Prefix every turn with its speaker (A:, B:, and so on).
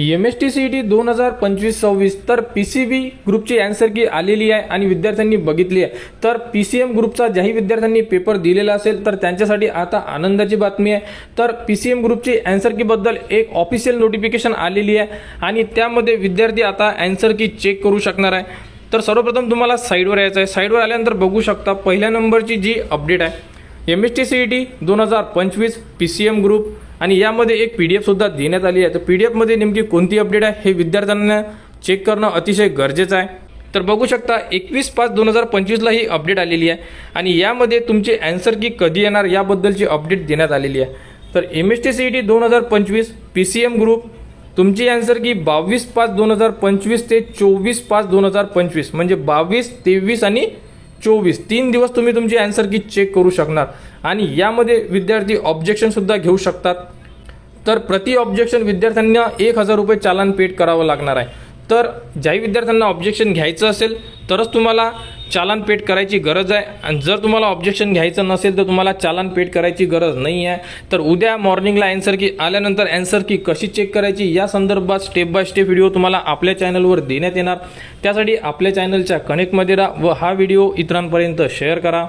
A: MSTCET 2025-26 तर PCB ग्रुपची answer की आलेली आहे आणि विद्यार्थ्यांनी बघितली आहे। तर PCM ग्रुपचा ज्याही विद्यार्थ्यांनी पेपर दिलेला असेल तर त्यांच्यासाठी आता आनंदाची बातमी आहे। तर PCM ग्रुपची आन्सर की बद्दल एक ऑफिशियल नोटिफिकेशन आलेली आहे आणि त्यामध्ये विद्यार्थी आता आन्सर की चेक करू शकणार आहे। तर सर्वप्रथम तुम्हाला साइडवर यायचं आहे। साइडवर आल्यानंतर बघू शकता पहिल्या नंबरची जी अपडेट आहे MSTCET 2025 PCM ग्रुप आणि यामध्ये एक PDF सुद्धा देण्यात आली आहे। तर PDF मध्ये नेमकी कोणती अपडेट आहे हे विद्यार्थ्यांना चेक करणं अतिशय गरजेचं आहे। तर बघू शकता 21/5/2025 ला ही अपडेट आलेली आहे आणि यामध्ये तुमची आन्सर की कधी येणार याबद्दलची अपडेट देण्यात आलेली आहे। तर MSTCET 2025 PCM ग्रुप तुमची आन्सर की 22/5/2025 ते 24/5/2025 म्हणजे 22, 23 आणि 24 3 दिवस तुम्ही तुमची आन्सर की चेक करू शकणार आणि यामध्ये विद्यार्थी ऑब्जेक्शन सुद्धा घेऊ शकतात। तर प्रति ऑब्जेक्शन विद्यार्थ्यांना 1000 रुपये चालान पेड करावं लागणार आहे। तर ज्याही विद्यार्थ्यांना ऑब्जेक्शन घ्यायचं असेल तरच तुम्हाला चालान पेड करायची गरज आहे आणि जर तुम्हाला ऑब्जेक्शन घ्यायचं नसेल तर तुम्हाला चालान पेड करायची गरज नाही आहे। तर उद्या मॉर्निंगला आन्सर की आल्यानंतर आन्सर की कशी चेक करायची या संदर्भात स्टेप बाय स्टेप व्हिडिओ तुम्हाला आपल्या चॅनलवर देण्यात येणार। त्यासाठी आपल्या चॅनलच्या कनेक्टमध्ये राहा व हा व्हिडिओ इतरांपर्यंत शेअर करा।